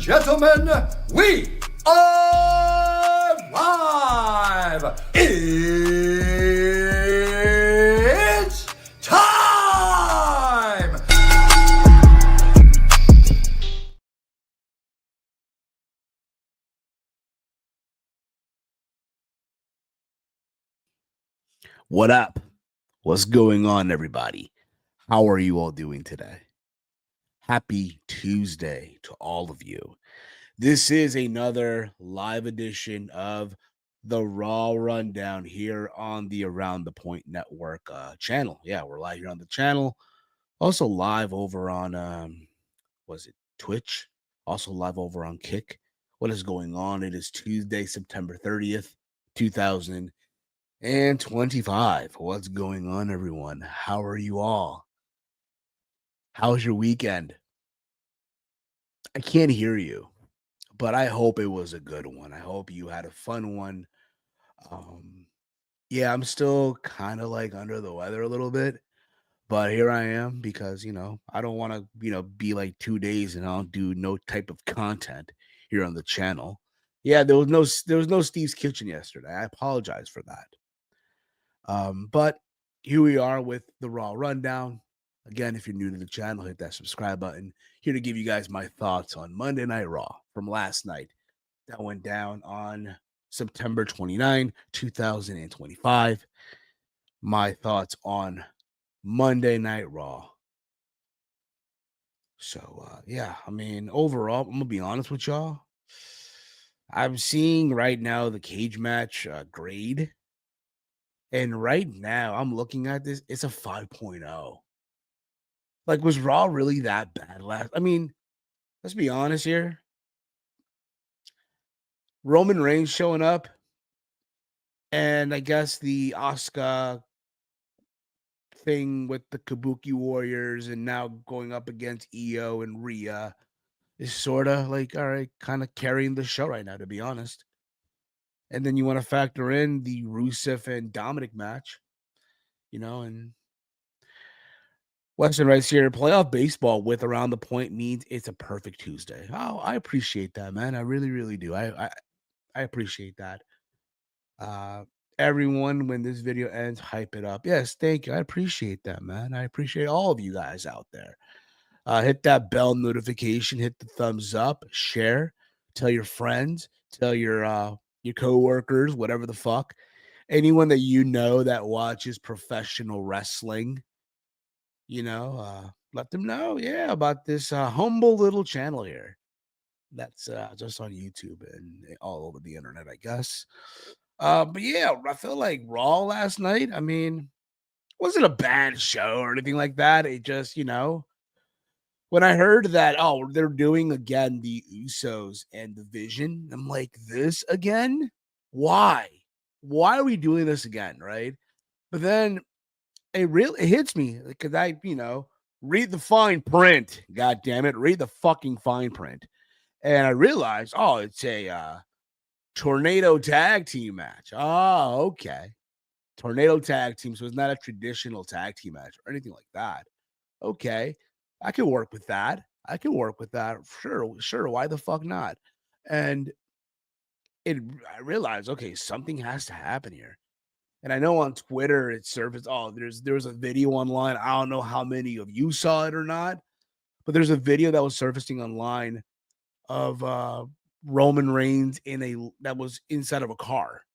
gentlemen, we are live. It's time. What up? What's going on, everybody? How are you all doing today? Happy Tuesday to all of you. This is another live edition of the Raw Rundown here on the Around the Point Network channel. Yeah, we're live here on the channel. Also live over on, was it Twitch? Also live over on Kick. What is going on? It is Tuesday, September 30th, 2025. What's going on, everyone? How are you all? How's your weekend? I can't hear you, but I hope it was a good one. I hope you had a fun one. Um, yeah, I'm still kind of like under the weather a little bit, but here I am because, I don't want to, be like 2 days and I'll do no type of content here on the channel. Yeah, there was no Steve's Kitchen yesterday. I apologize for that. But here we are with the Raw Rundown. Again, if you're new to the channel, hit that subscribe button. Here to give you guys my thoughts on Monday Night Raw from last night. That went down on September 29, 2025. My thoughts on Monday Night Raw. So, yeah, I mean, overall, I'm going to be honest with y'all. I'm seeing right now the cage match grade. And right now, I'm looking at this, it's a 5.0. Like, was Raw really that bad last? I mean, let's be honest here. Roman Reigns showing up, and I guess the Asuka thing with the Kabuki Warriors, and now going up against Io and Rhea is sort of like, all right, kind of carrying the show right now, to be honest. And then you want to factor in the Rusev and Dominic match, and Western writes here, playoff baseball with Around the Point means it's a perfect Tuesday. Oh, I appreciate that, man. I really, really do. I appreciate that. Everyone, when this video ends, hype it up. Yes, thank you. I appreciate that, man. I appreciate all of you guys out there. Hit that bell notification, hit the thumbs up, share, tell your friends, tell your coworkers, whatever the fuck. Anyone that you know that watches professional wrestling, let them know, about this humble little channel here. That's just on YouTube and all over the internet, I guess. But yeah, I feel like Raw last night, I mean, wasn't a bad show or anything like that. It just, when I heard that, oh, they're doing again the Usos and the Vision, I'm like, this again? Why? Why are we doing this again? Right. But then it hits me because I, read the fine print. God damn it. Read the fucking fine print. And I realized, oh, it's a tornado tag team match. Oh, okay. Tornado tag team. So it's not a traditional tag team match or anything like that. Okay. I can work with that. Sure. Why the fuck not? And I realized, okay, something has to happen here. And I know on Twitter it surfaced, oh, there's a video online. I don't know how many of you saw it or not, but there's a video that was surfacing online of Roman Reigns that was inside of a car.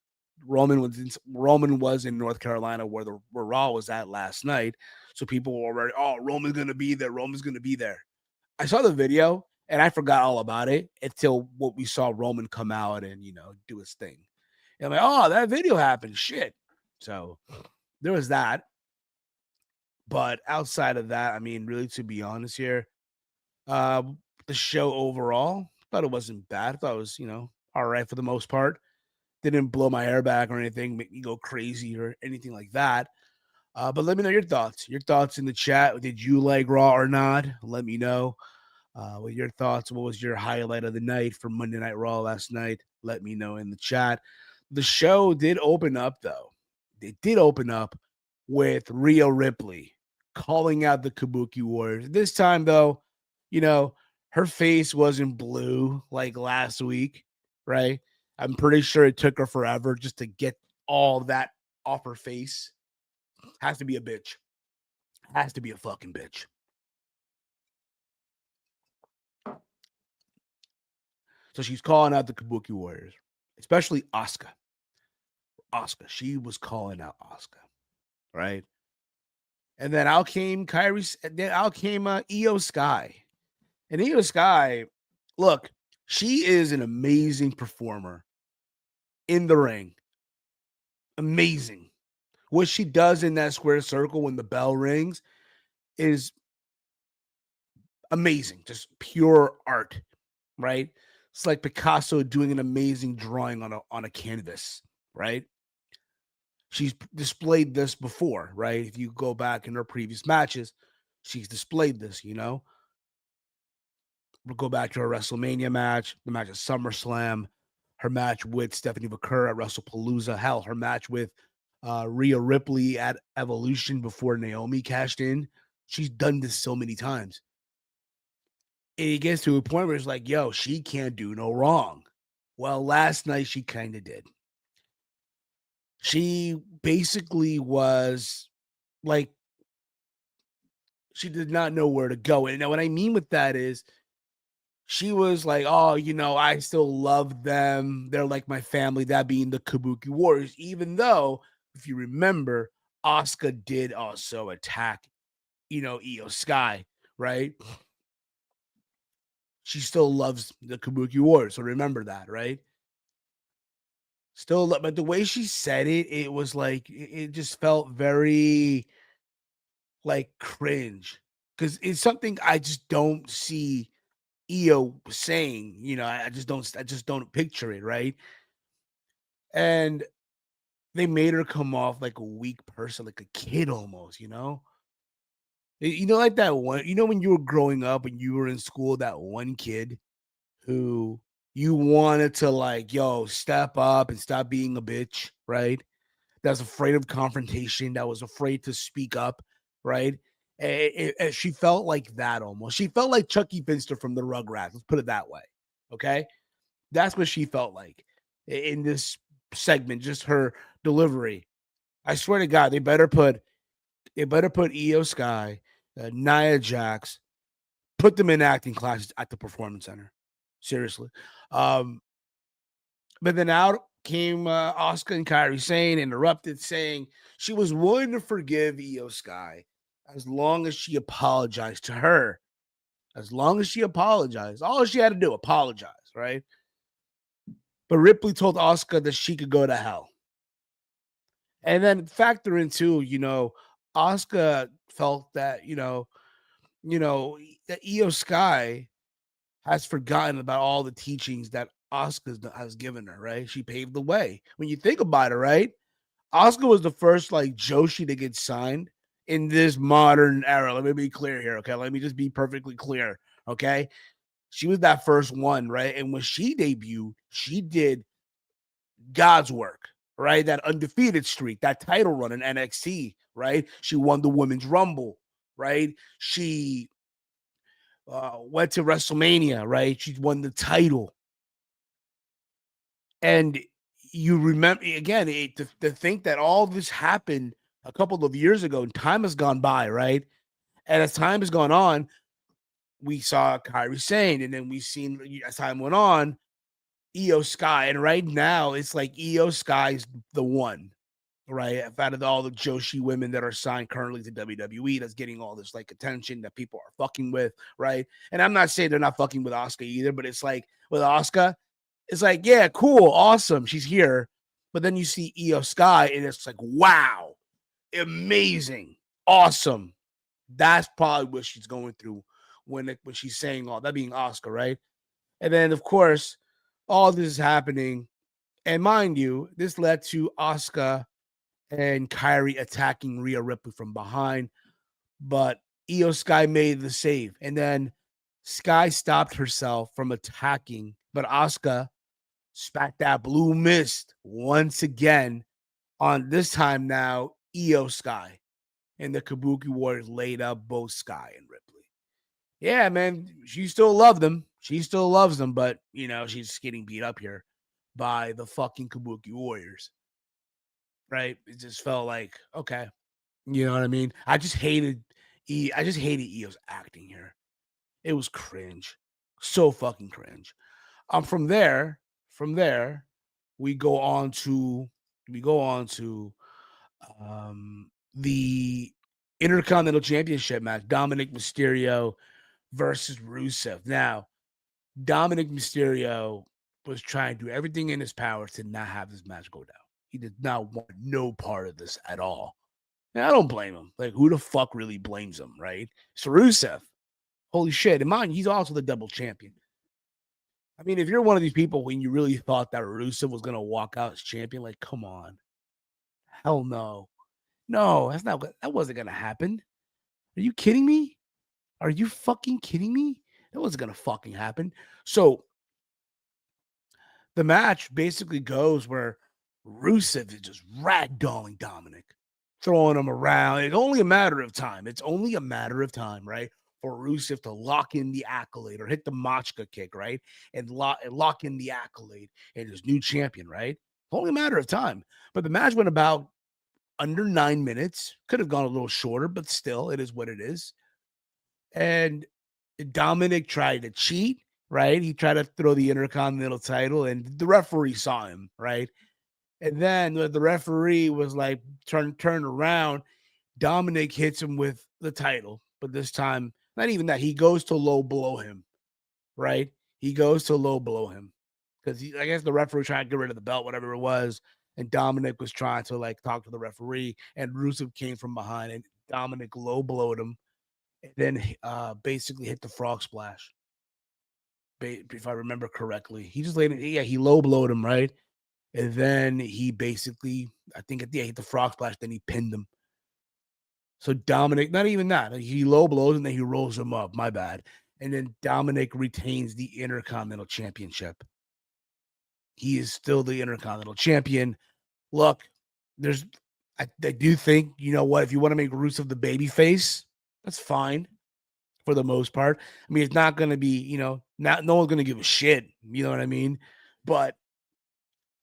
Roman was in North Carolina where Raw was at last night. So people were already, oh, Roman's gonna be there. Roman's gonna be there. I saw the video and I forgot all about it until what we saw Roman come out and do his thing. And I'm like, oh, that video happened. Shit. So there was that. But outside of that, I mean, really, to be honest here, the show overall, thought it wasn't bad. I thought it was, all right for the most part. Didn't blow my hair back or anything, make me go crazy or anything like that. But let me know your thoughts. Your thoughts in the chat. Did you like Raw or not? Let me know. What your thoughts? What was your highlight of the night for Monday Night Raw last night? Let me know in the chat. The show did open up, though. It did open up with Rhea Ripley calling out the Kabuki Warriors. This time, though, her face wasn't blue like last week, right? I'm pretty sure it took her forever just to get all that off her face. Has to be a bitch. Has to be a fucking bitch. So she's calling out the Kabuki Warriors, especially Asuka. Asuka. She was calling out Asuka, right? And then out came Kyrie. Then out came Io Sky. And Io Sky, look, she is an amazing performer in the ring. Amazing. What she does in that square circle when the bell rings is amazing. Just pure art, right? It's like Picasso doing an amazing drawing on a canvas, right? She's displayed this before, right? If you go back in her previous matches, she's displayed this, you know. We'll go back to her WrestleMania match, the match at SummerSlam, her match with Stephanie McCurr at WrestlePalooza, hell, her match with Rhea Ripley at Evolution before Naomi cashed in. She's done this so many times. And it gets to a point where it's like, yo, she can't do no wrong. Well, last night she kind of did. She basically was like, she did not know where to go. And now what I mean with that is she was like, oh, you know, I still love them. They're like my family, that being the Kabuki Warriors, even though, if you remember, Asuka did also attack, you know, Io Sky, right? She still loves the Kabuki Warriors. So remember that, right? Still, but the way she said it, it was like, it just felt very like cringe because it's something I just don't see Io saying, you know, I just don't picture it, right? And they made her come off like a weak person, like a kid almost, you know? You know, like that one, you know, when you were growing up and you were in school, that one kid who you wanted to like, yo, step up and stop being a bitch, right? That was afraid of confrontation, that was afraid to speak up, right? And she felt like that almost. She felt like Chucky Finster from the Rugrats. Let's put it that way. Okay. That's what she felt like in this segment, just her delivery. I swear to God, they better put Io Sky, Nia Jax, put them in acting classes at the Performance Center. Seriously. Um, but then out came Oscar and Kyrie Sane, interrupted, saying she was willing to forgive Io Sky as long as she apologized to her. As long as she apologized, all she had to do, apologize, right? But Ripley told Oscar that she could go to hell. And then factor into, you know, Oscar felt that, that Io Sky has forgotten about all the teachings that Oscar has given her, right? She paved the way. When you think about it, right? Oscar was the first like Joshi to get signed in this modern era. Let me be clear here, okay? Let me just be perfectly clear, okay? She was that first one, right? And when she debuted, she did God's work, right? That undefeated streak, that title run in NXT, right? She won the Women's Rumble, right? She went to WrestleMania, right? She won the title. And you remember, again, to think that all this happened a couple of years ago, and time has gone by, right? And as time has gone on, we saw Kyrie Sane, and then we've seen, as time went on, Io Sky. And right now, it's like Io Sky's the one, right? Out of all the Joshi women that are signed currently to WWE, that's getting all this like attention that people are fucking with, right? And I'm not saying they're not fucking with Asuka either, but it's like with Asuka, it's like, yeah, cool, awesome, she's here. But then you see Io Sky, and it's like, wow, amazing, awesome. That's probably what she's going through when she's saying all that, being Asuka, right? And then, of course, all this is happening. And mind you, this led to Asuka and Kyrie attacking Rhea Ripley from behind. But Io Sky made the save. And then Sky stopped herself from attacking. But Asuka spat that blue mist once again on this time now Io Sky. And the Kabuki Warriors laid up both Sky and Ripley. Yeah, man, she still loved them. She still loves them, but she's getting beat up here by the fucking Kabuki Warriors, right? It just felt like, okay, you know what I mean? I just hated Io's acting here. It was cringe. So fucking cringe. From there, we go on to we go on to the Intercontinental Championship match, Dominic Mysterio versus Rusev. Now, Dominic Mysterio was trying to do everything in his power to not have this match go down. He did not want no part of this at all. And I don't blame him. Like, who the fuck really blames him, right? So Rusev, holy shit. And mind, he's also the double champion. I mean, if you're one of these people when you really thought that Rusev was going to walk out as champion, like, come on. Hell no. No, that wasn't going to happen. Are you kidding me? Are you fucking kidding me? That wasn't going to fucking happen. So the match basically goes where Rusev is just ragdolling Dominic, throwing him around. It's only a matter of time. It's only a matter of time, right? For Rusev to lock in the accolade or hit the Machka kick, right? And lock in the accolade and his new champion, right? Only a matter of time. But the match went about under 9 minutes. Could have gone a little shorter, but still, it is what it is. And Dominic tried to cheat, right? He tried to throw the Intercontinental title, and the referee saw him, right? And then the referee was like, turn around. Dominic hits him with the title, but this time, not even that. He goes to low blow him, right? He goes to low blow him because I guess the referee trying to get rid of the belt, whatever it was. And Dominic was trying to like talk to the referee, and Rusev came from behind, and Dominic low blowed him, and then basically hit the frog splash. If I remember correctly, he just laid it. Yeah, he low blowed him, right? And then he basically, I think at the hit the frog splash, then he pinned him. So Dominic, not even that, he low blows and then he rolls him up. My bad. And then Dominic retains the Intercontinental Championship. He is still the Intercontinental Champion. Look, I do think, you know what, if you want to make Rusev the baby face, that's fine for the most part. I mean, it's not going to be, no one's going to give a shit. You know what I mean? But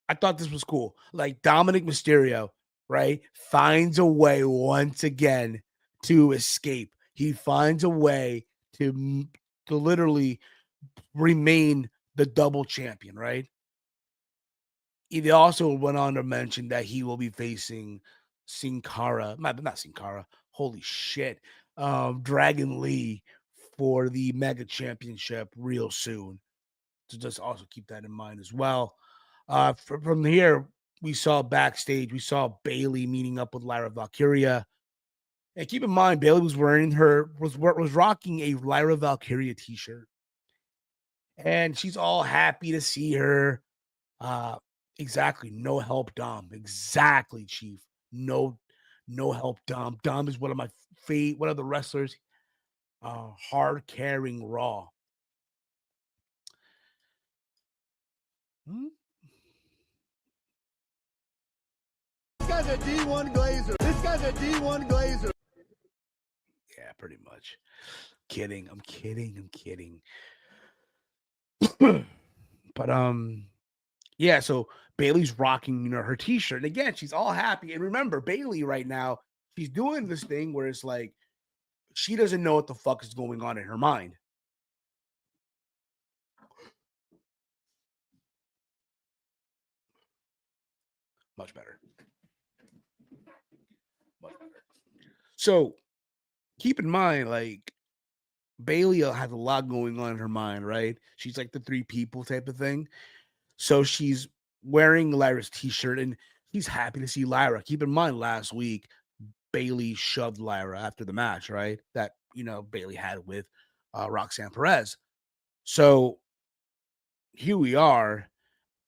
I thought this was cool. Like Dominic Mysterio, right, finds a way once again to escape. He finds a way to literally remain the double champion, right? He also went on to mention that he will be facing Sin Cara, not Sin Cara. Holy shit, Dragon Lee for the Mega Championship real soon. So just also keep that in mind as well. From here, we saw backstage, we saw Bayley meeting up with Lyra Valkyria. And keep in mind, Bayley was was rocking a Lyra Valkyria t-shirt. And she's all happy to see her. Exactly. No help, Dom. Exactly, Chief. No help, Dom. Dom is one of my one of the wrestlers hard carrying Raw. Hmm? This guy's a D1 Glazer. This guy's a D1 Glazer. Yeah, pretty much. Kidding. I'm kidding. But yeah, so Bayley's rocking, her t-shirt. And again, she's all happy. And remember, Bayley right now, she's doing this thing where it's like she doesn't know what the fuck is going on in her mind. Much better. So keep in mind, like Bayley has a lot going on in her mind, right? She's like the three people type of thing. So she's wearing Lyra's t-shirt and she's happy to see Lyra. Keep in mind, last week, Bayley shoved Lyra after the match, right? That, Bayley had with Roxanne Perez. So here we are.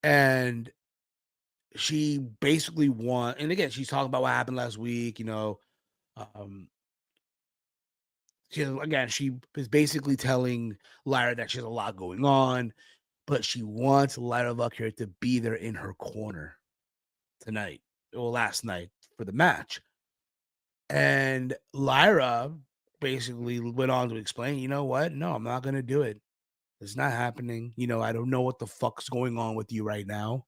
And she basically won. And again, she's talking about what happened last week, she is basically telling Lyra that she has a lot going on, but she wants Lyra Valkyria to be there in her corner tonight, or last night for the match. And Lyra basically went on to explain, you know what? No, I'm not gonna do it. It's not happening. I don't know what the fuck's going on with you right now.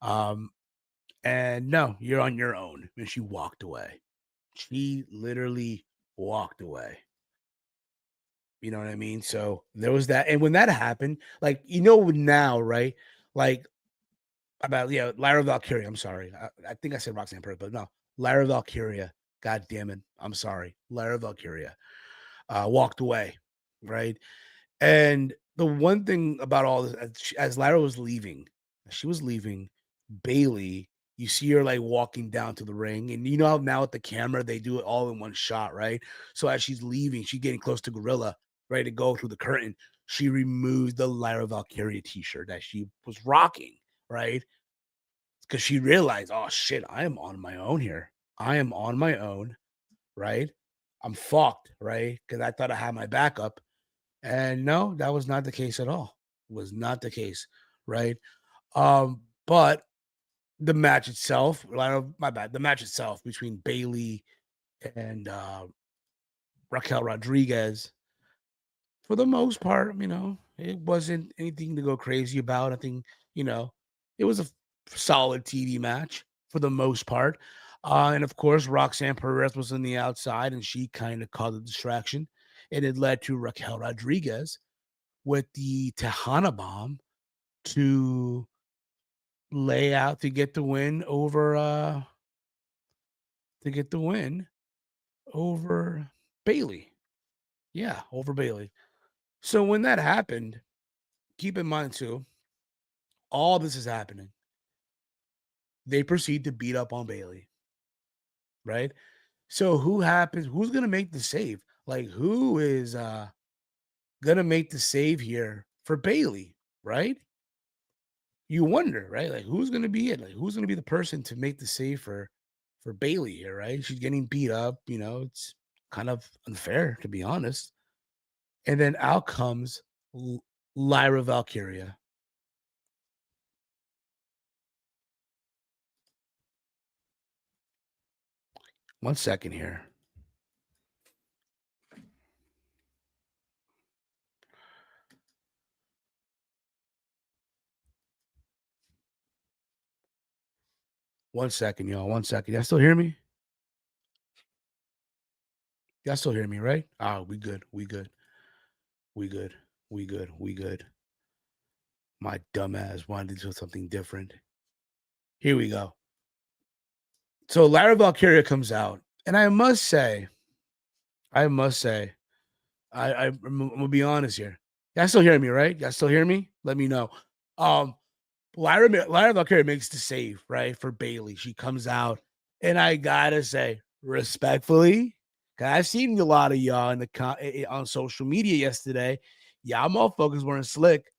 Um, and no, you're on your own. And she walked away. She literally walked away. You know what I mean? So there was that. And when that happened, like, now, right? Like, about, Lyra Valkyria. I'm sorry. I think I said Roxanne Perez, but no, Lyra Valkyria. God damn it. I'm sorry. Lyra Valkyria walked away, right? And the one thing about all this, as Lyra was leaving, she was leaving, Bailey, you see her like walking down to the ring. And you know how now with the camera, they do it all in one shot, right? So as she's leaving, she's getting close to Gorilla, ready to go through the curtain. She removes the Lyra Valkyria t-shirt that she was rocking, right? Because she realized, oh shit, I am on my own here. I am on my own, right? I'm fucked, right? Because I thought I had my backup. And no, that was not the case at all. Was not the case, right? But the match itself, my bad, the match itself between Bailey and Raquel Rodriguez, for the most part, it wasn't anything to go crazy about. I think, it was a solid TV match for the most part. And of course, Roxanne Perez was on the outside and she kind of caused a distraction. And it led to Raquel Rodriguez with the Tejana bomb to lay out to get the win over Bailey. Yeah, over Bailey. So when that happened, keep in mind too, all this is happening. They proceed to beat up on Bailey, right? So who's gonna make the save? Like, who is gonna make the save here for Bailey, right? You wonder, right? Like, who's gonna be it? Like, who's gonna be the person to make the save for Bailey here, right? She's getting beat up, it's kind of unfair, to be honest. And then out comes Lyra Valkyria. One second here. One second, y'all. One second. Y'all still hear me? Y'all still hear me, right? Ah, we good. We good. We good. We good. We good. My dumbass wanted to do something different. Here we go. So Lyra Valkyria comes out, and I must say, I'm gonna be honest here. Y'all still hear me, right? Y'all still hear me? Let me know. Um, Lyra Valkyria makes the save, right, for Bailey. She comes out, and I gotta say, respectfully, 'cause I've seen a lot of y'all in on social media yesterday. Y'all motherfuckers weren't slick.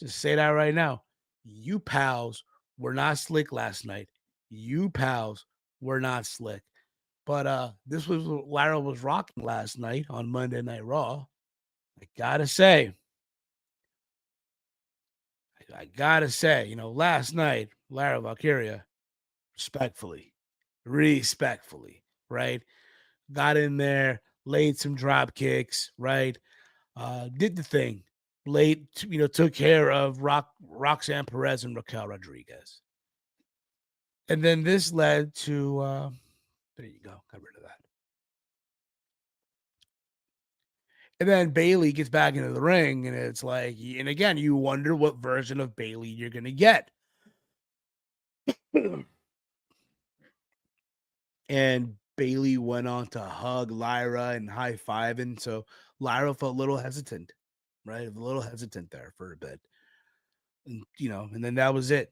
Just say that right now. You pals were not slick last night. You pals were not slick. But this was what Lyra was rocking last night on Monday Night Raw. I gotta say, last night, Lyra Valkyria, respectfully, right? Got in there, laid some drop kicks, right? Did the thing. Took care of Roxanne Perez and Raquel Rodriguez. And then this led to there you go, got rid of that. And then Bailey gets back into the ring, and it's like, and again, you wonder what version of Bailey you're gonna get. And Bailey went on to hug Lyra and high five, and so Lyra felt a little hesitant, right? A little hesitant there for a bit, and then that was it.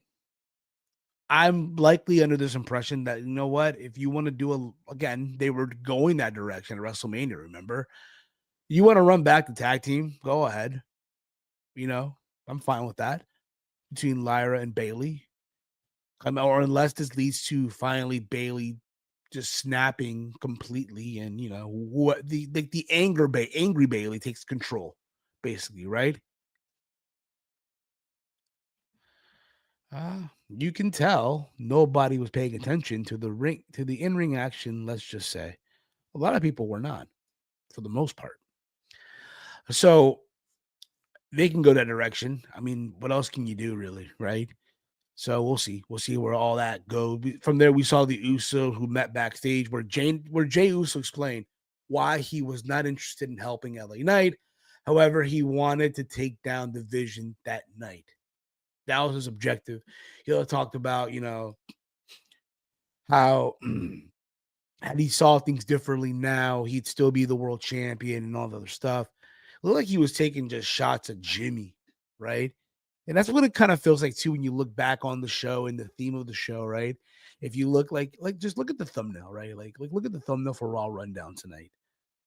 I'm likely under this impression that, you know what, if you want to do again, they were going that direction at WrestleMania. Remember, you want to run back the tag team, go ahead. I'm fine with that between Lyra and Bailey. Or unless this leads to finally Bailey just snapping completely, and what the angry Bailey takes control, basically, right? You can tell nobody was paying attention to the in-ring action. Let's just say a lot of people were not. for the most part. So they can go that direction. I mean, what else can you do, really, right? So we'll see. We'll see where all that goes. From there, we saw the Usos who met backstage, where Jay Uso explained why he was not interested in helping LA Knight. However, he wanted to take down the Vision that night. That was his objective. He talked about, how had he saw things differently now, he'd still be the world champion and all the other stuff. It looked like he was taking just shots at Jimmy, right? And that's what it kind of feels like too when you look back on the show and the theme of the show, right? If you look like just look at the thumbnail, right? Like look at the thumbnail for Raw Rundown tonight,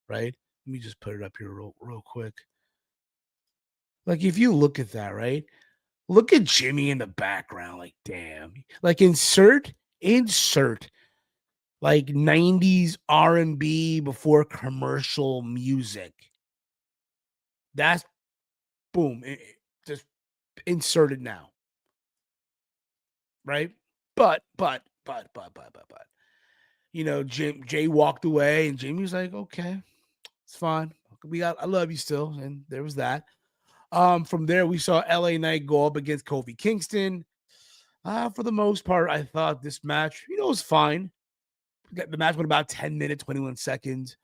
right? Let me just put it up here real quick. Like if you look at that, right? Look at Jimmy in the background, like damn. Like insert like 90s R&B before commercial music. That's boom. Just inserted now. Right? But Jay walked away and Jamie was like, okay, it's fine. I love you still. And there was that. From there, we saw LA Knight go up against Kofi Kingston. For the most part, I thought this match, was fine. The match went about 10 minutes, 21 seconds.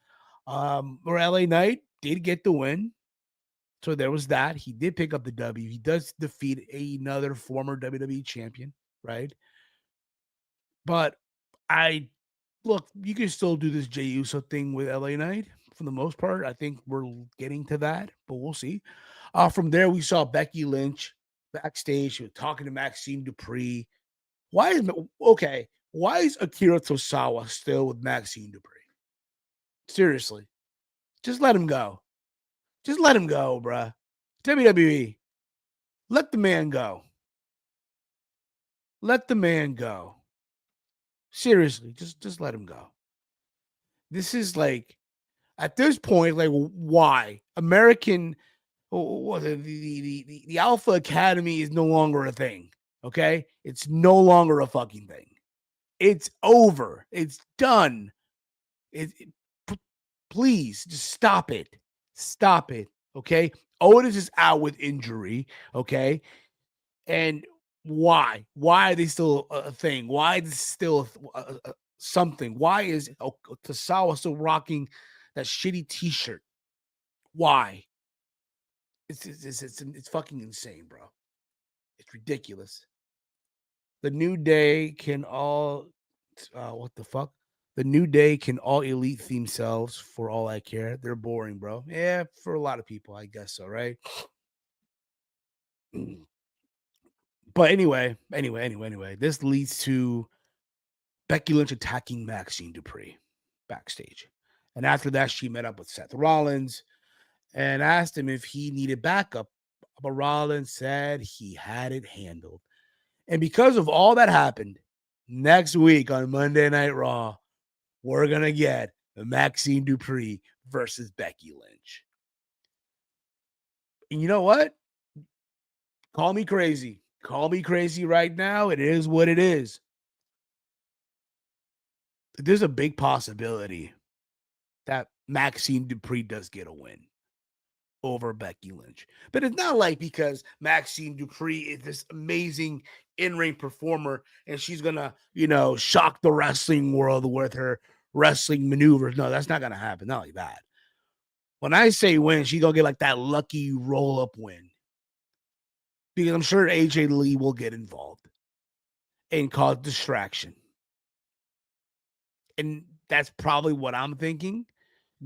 Where LA Knight did get the win. So there was that. He did pick up the W. He does defeat another former WWE champion, right? But you can still do this Jey Uso thing with LA Knight for the most part. I think we're getting to that, but we'll see. From there, we saw Becky Lynch backstage. She was talking to Maxine Dupree. Why is Akira Tozawa still with Maxine Dupree? Seriously, just let him go. Just let him go, bruh. WWE, let the man go. Let the man go. Seriously, just let him go. This is like, at this point, like, why? The Alpha Academy is no longer a thing, okay? It's no longer a fucking thing. It's over. It's done. Please, just stop it. Stop it, okay? Otis is out with injury, okay? And why? Why are they still a thing? Why is this still something? Why is Tozawa still rocking that shitty T-shirt? Why? It's fucking insane, bro. It's ridiculous. The New Day can all what the fuck? The New Day can all elite themselves for all I care. They're boring, bro. Yeah, for a lot of people, I guess so, right? But anyway, this leads to Becky Lynch attacking Maxine Dupree backstage. And after that, she met up with Seth Rollins and asked him if he needed backup. But Rollins said he had it handled. And because of all that happened, next week on Monday Night Raw, we're going to get Maxine Dupree versus Becky Lynch. And you know what? Call me crazy. Call me crazy right now. It is what it is. There's a big possibility that Maxine Dupree does get a win over Becky Lynch. But it's not like because Maxine Dupree is this amazing in-ring performer and she's going to, shock the wrestling world with her wrestling maneuvers. No, that's not going to happen. Not like that. When I say win, she's going to get like that lucky roll-up win. Because I'm sure AJ Lee will get involved and cause distraction. And that's probably what I'm thinking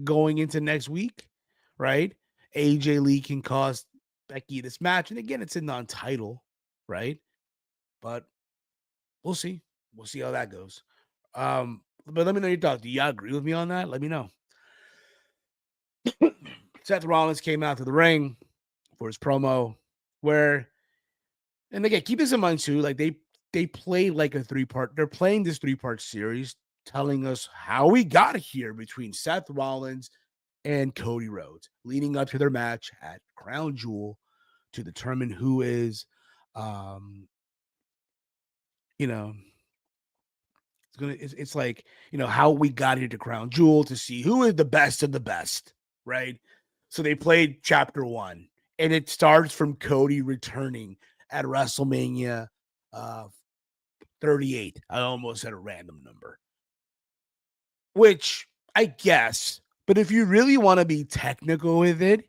going into next week, right? AJ Lee can cause Becky this match. And again, it's a non-title, right? But we'll see. We'll see how that goes. But let me know your thoughts. Do y'all agree with me on that? Let me know. Seth Rollins came out to the ring for his promo and again, keep this in mind too, like they play like a they're playing this 3-part series telling us how we got here between Seth Rollins and Cody Rhodes, leading up to their match at Crown Jewel to determine who is, it's It's like, how we got here to Crown Jewel to see who is the best of the best, right? So they played chapter 1, and it starts from Cody returning at WrestleMania 38. I almost said a random number, which I guess, but if you really want to be technical with it,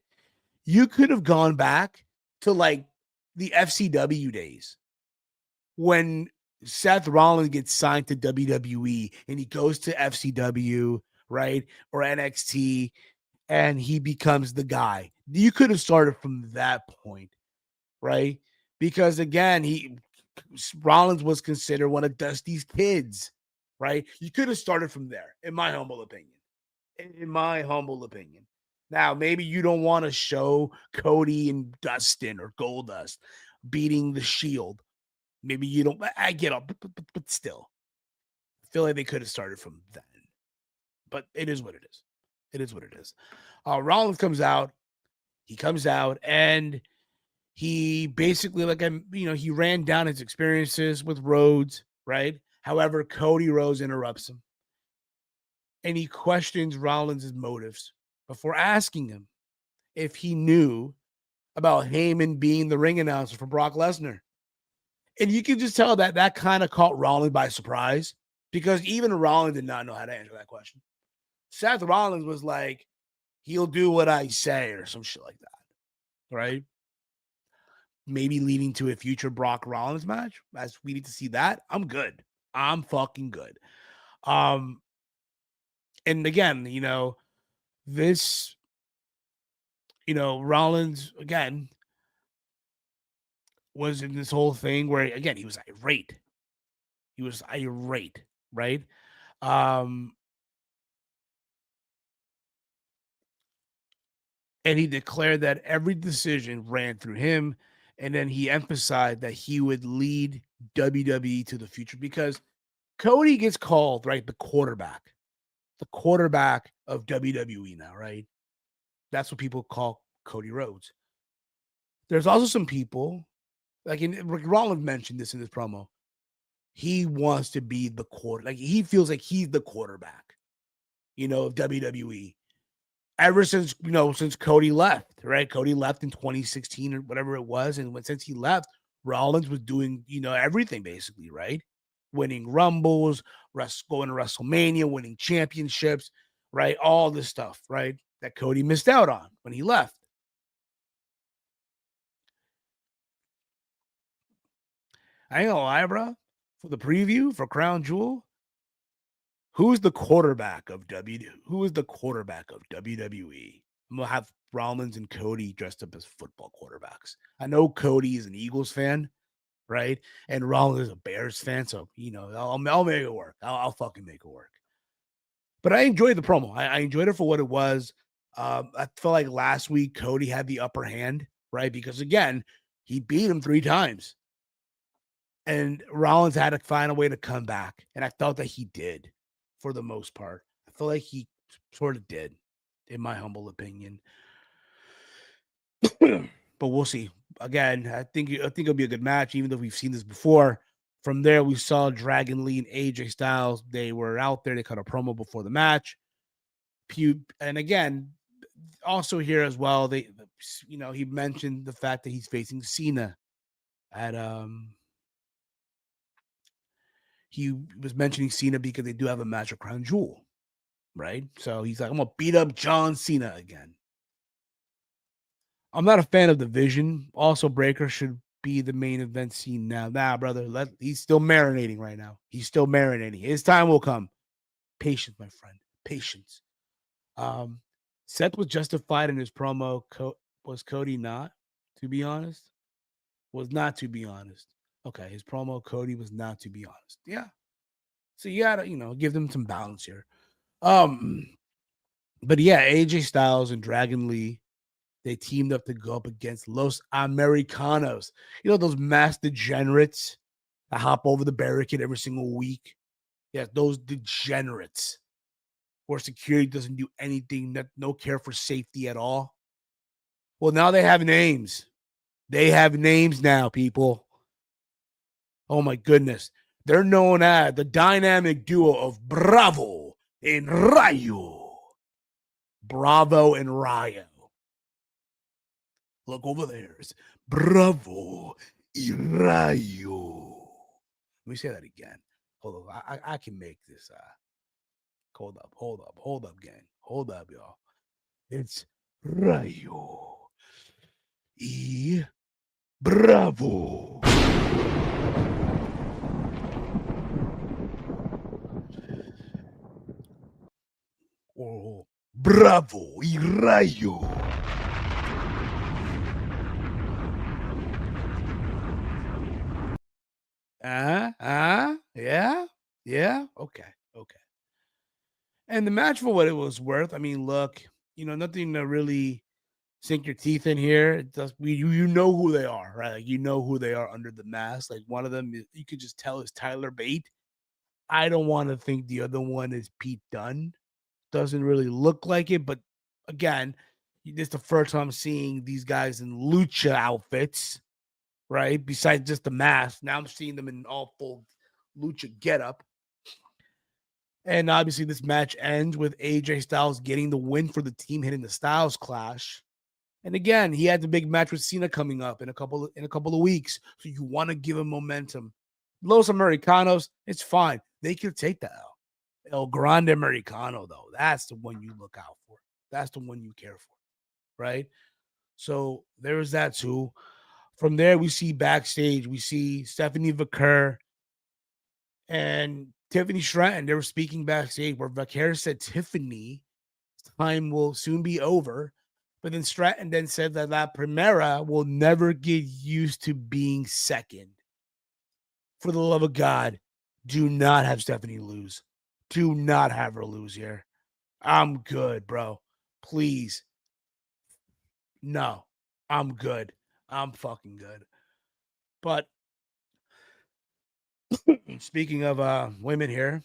you could have gone back to like the FCW days when Seth Rollins gets signed to WWE and he goes to FCW, right? Or NXT, and he becomes the guy. You could have started from that point, right? Because again, Rollins was considered one of Dusty's kids, right? You could have started from there, in my humble opinion. In my humble opinion. Now, maybe you don't want to show Cody and Dustin or Goldust beating the Shield. Maybe you don't. I get up, but still, I feel like they could have started from then. But it is what it is. It is what it is. Rollins comes out. He comes out and he basically, he ran down his experiences with Rhodes, right? However, Cody Rhodes interrupts him. And he questions Rollins' motives before asking him if he knew about Heyman being the ring announcer for Brock Lesnar. And you can just tell that kind of caught Rollins by surprise, because even Rollins did not know how to answer that question. Seth Rollins was like, he'll do what I say or some shit like that, right? Maybe leading to a future Brock Rollins match, as we need to see that. I'm good. I'm fucking good. And again, this, Rollins, again, was in this whole thing where, again, he was irate. He was irate, right? And he declared that every decision ran through him. And then he emphasized that he would lead WWE to the future, because Cody gets called, right, the quarterback of WWE now, right? That's what people call Cody Rhodes. There's also some people, like Rollins mentioned this in his promo. He wants to be the quarter. Like, he feels like he's the quarterback, of WWE. Ever since, since Cody left, right? Cody left in 2016 or whatever it was. And since he left, Rollins was doing, everything basically, right? Winning Rumbles, going to WrestleMania, winning championships, right? All this stuff, right? That Cody missed out on when he left. I ain't gonna lie, bro. For the preview for Crown Jewel, who's the quarterback of Who is the quarterback of WWE? I'm gonna have Rollins and Cody dressed up as football quarterbacks. I know Cody is an Eagles fan, right? And Rollins is a Bears fan, so I'll make it work. I'll fucking make it work. But I enjoyed the promo. I enjoyed it for what it was. I felt like last week Cody had the upper hand, right? Because again, he beat him 3 times. And Rollins had to find a way to come back. And I felt that he did for the most part. I feel like he sort of did, in my humble opinion. But we'll see. Again, I think it'll be a good match, even though we've seen this before. From there, we saw Dragon Lee and AJ Styles. They were out there. They cut a promo before the match. And again, also here as well, he mentioned the fact that he's facing Cena at he was mentioning Cena because they do have a match at Crown Jewel, right? So he's like, I'm gonna beat up John Cena again. I'm not a fan of the Vision. Also, Breaker should be the main event scene now. Nah, brother, he's still marinating right now. He's still marinating. His time will come. Patience, my friend. Patience. Seth was justified in his promo. Was Cody not? To be honest, was not to be honest. Okay, his promo, Cody was not to be honest. Yeah. So you gotta, give them some balance here. But yeah, AJ Styles and Dragon Lee, they teamed up to go up against Los Americanos. Those mass degenerates that hop over the barricade every single week. Yeah, those degenerates where security doesn't do anything, no care for safety at all. Well, now they have names. They have names now, people. Oh my goodness. They're known as the dynamic duo of Bravo and Rayo. Bravo and Rayo. Look over there. It's Bravo y Rayo. Let me say that again. Hold on. I can make this. Hold up, gang. Hold up, y'all. It's Rayo y Bravo. Oh, Bravo y Rayo. Yeah, okay. And the match, for what it was worth, I mean, look, nothing to really sink your teeth in here. It does, you know who they are, right? Like, you know who they are under the mask. Like, one of them, you could just tell is Tyler Bate. I don't want to think the other one is Pete Dunne. Doesn't really look like it, but again, this is the first time I'm seeing these guys in lucha outfits, right? Besides just the mask, now I'm seeing them in all full lucha getup. And obviously, this match ends with AJ Styles getting the win for the team, hitting the Styles Clash. And again, he had the big match with Cena coming up in a couple of weeks, so you want to give him momentum. Los Americanos, it's fine. They can take the L. El Grande Americano, though, that's the one you look out for. That's the one you care for, right? So there's that too. From there, we see backstage, we see Stephanie Vaquer and Tiffany Stratton. They were speaking backstage where Vaquer said Tiffany time will soon be over. But then Stratton then said that La Primera will never get used to being second. For the love of God, do not have Stephanie lose. Do not have her lose here. I'm good, bro. Please. No, I'm good. I'm fucking good. But speaking of women here,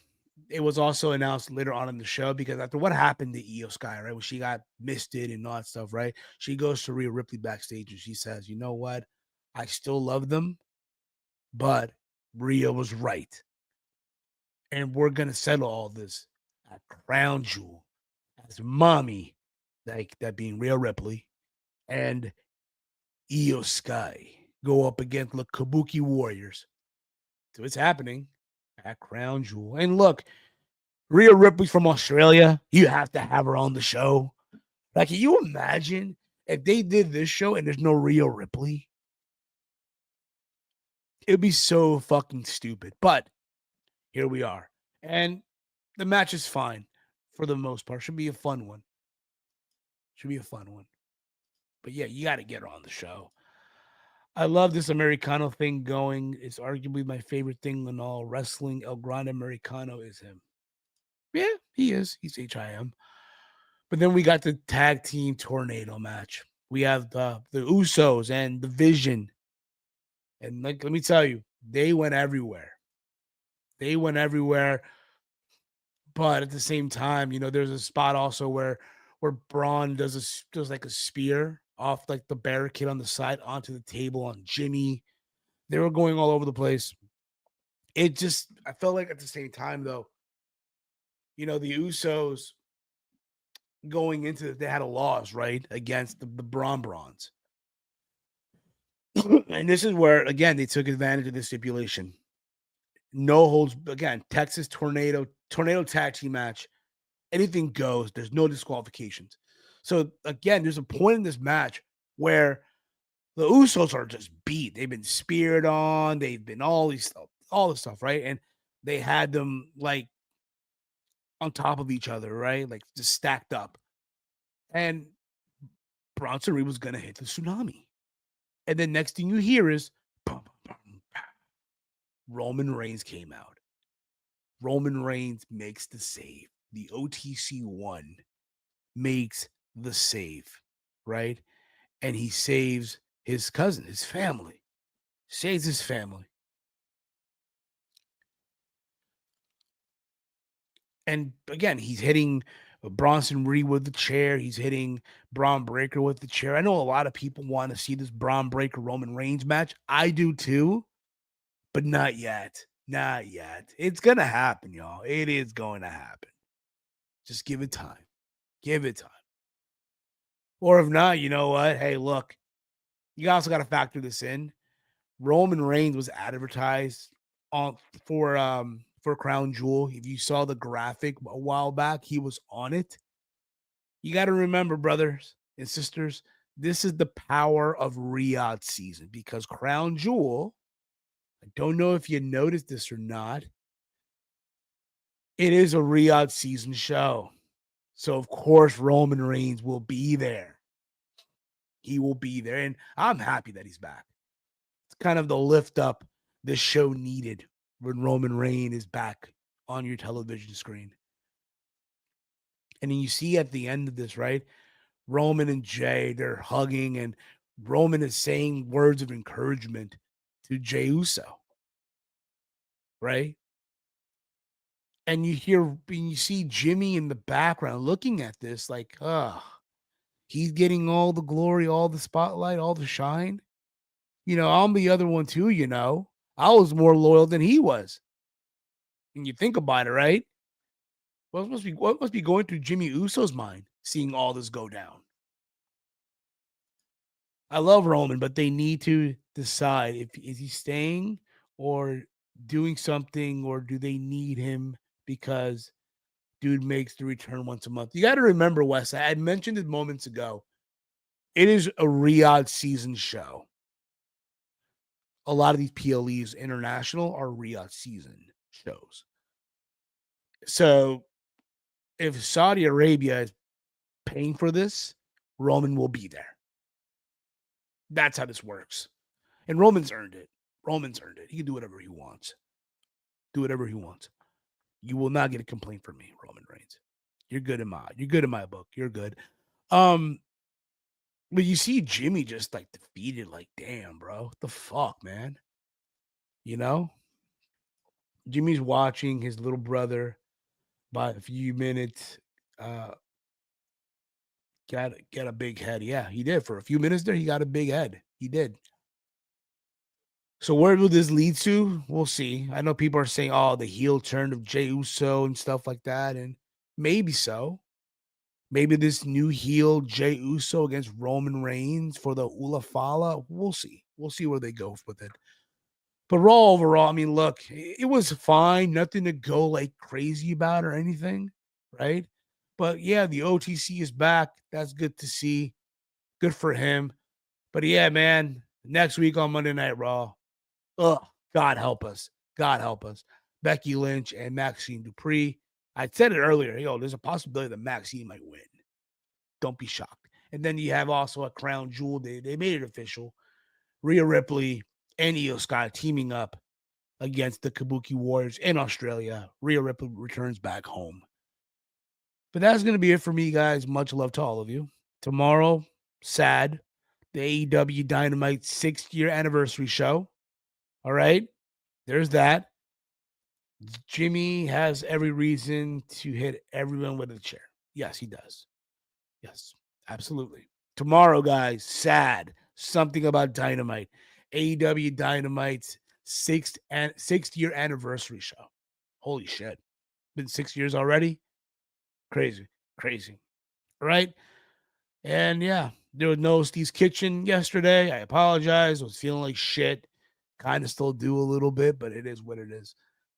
it was also announced later on in the show, because after what happened to Io Sky, right, when she got misted and all that stuff, right, she goes to Rhea Ripley backstage and she says, you know what? I still love them, but Rhea was right. And we're going to settle all this at Crown Jewel as mommy, like that being Rhea Ripley, and Io Sky go up against the Kabuki Warriors. So it's happening at Crown Jewel. And look, Rhea Ripley's from Australia. You have to have her on the show. Like, can you imagine if they did this show and there's no Rhea Ripley? It'd be so fucking stupid. But here we are. And the match is fine for the most part. Should be a fun one. But yeah, you got to get her on the show. I love this Americano thing going. It's arguably my favorite thing in all wrestling. El Grande Americano is him. Yeah, he is. He's HIM. But then we got the tag team tornado match. We have the Usos and the Vision. And like, let me tell you, they went everywhere. But at the same time, there's a spot also where Braun does like a spear off like the barricade on the side onto the table on Jimmy. They were going all over the place. I felt like at the same time, though, the Usos going into it, they had a loss, right, against the Brawns. And this is where, again, they took advantage of the stipulation. No holds, again, Texas tornado tag team match. Anything goes. There's no disqualifications. So, again, there's a point in this match where the Usos are just beat. They've been speared on. They've been all this stuff, right? And they had them, like, on top of each other, right? Like, just stacked up. And Bronson Reed was going to hit the tsunami. And then next thing you hear is Roman Reigns came out. Roman Reigns makes the save. The OTC1 makes the save, right? And he saves his cousin, his family. Saves his family. And again, he's hitting Bronson Reed with the chair. He's hitting Braun Breaker with the chair. I know a lot of people want to see this Braun Breaker Roman Reigns match. I do too, but not yet. Not yet. It's going to happen, y'all. It is going to happen. Just give it time. Give it time. Or if not, you know what? Hey, look, you also got to factor this in. Roman Reigns was advertised on for Crown Jewel. If you saw the graphic a while back, he was on it. You got to remember, brothers and sisters, this is the power of Riyadh season because Crown Jewel, I don't know if you noticed this or not, it is a Riyadh season show. So, of course, Roman Reigns will be there. He will be there. And I'm happy that he's back. It's kind of the lift up this show needed when Roman Reigns is back on your television screen. And then you see at the end of this, right? Roman and Jay, they're hugging, and Roman is saying words of encouragement to Jey Uso, right? And you see Jimmy in the background looking at this like, he's getting all the glory, all the spotlight, all the shine. I'm the other one too, I was more loyal than he was. And you think about it, right? What must be going through Jimmy Uso's mind seeing all this go down? I love Roman, but they need to decide if is he staying or doing something, or do they need him because dude makes the return once a month. You got to remember, Wes, I had mentioned it moments ago. It is a Riyadh season show. A lot of these PLEs international are Riyadh season shows. So if Saudi Arabia is paying for this, Roman will be there. That's how this works. And Roman's earned it. He can do whatever he wants. You will not get a complaint from me, Roman Reigns. You're good in my book. You're good. But you see Jimmy just like defeated, like, damn, bro. What the fuck, man? Jimmy's watching his little brother by a few minutes get a big head. Yeah, he did. For a few minutes there, he got a big head. He did. So where will this lead to? We'll see. I know people are saying, the heel turn of Jey Uso and stuff like that. And maybe so. Maybe this new heel Jey Uso against Roman Reigns for the Ula Fala. We'll see. We'll see where they go with it. But Raw overall, I mean, look, it was fine. Nothing to go like crazy about or anything, right? But yeah, the OTC is back. That's good to see. Good for him. But yeah, man, next week on Monday Night Raw, God help us. God help us. Becky Lynch and Maxine Dupree. I said it earlier. There's a possibility that Maxine might win. Don't be shocked. And then you have also a crown jewel. They made it official. Rhea Ripley and Io Sky teaming up against the Kabuki Warriors in Australia. Rhea Ripley returns back home. But that's going to be it for me, guys. Much love to all of you. Tomorrow, sad, the AEW Dynamite 6th-year anniversary show. All right, there's that. Jimmy has every reason to hit everyone with a chair. Yes, he does. Yes, absolutely. Tomorrow, guys, sad. Something about Dynamite. AEW Dynamite's 6th-year anniversary show. Holy shit. Been 6 years already? Crazy. All right? And yeah, there was no Steve's Kitchen yesterday. I apologize. I was feeling like shit. Kind of still do a little bit, but it is what it is.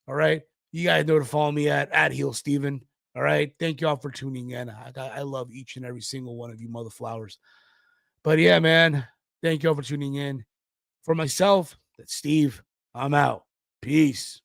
All right? You guys know to follow me at Heel Steven. All right? Thank you all for tuning in. I love each and every single one of you mother flowers. But yeah, man, thank you all for tuning in. For myself, that's Steve. I'm out. Peace.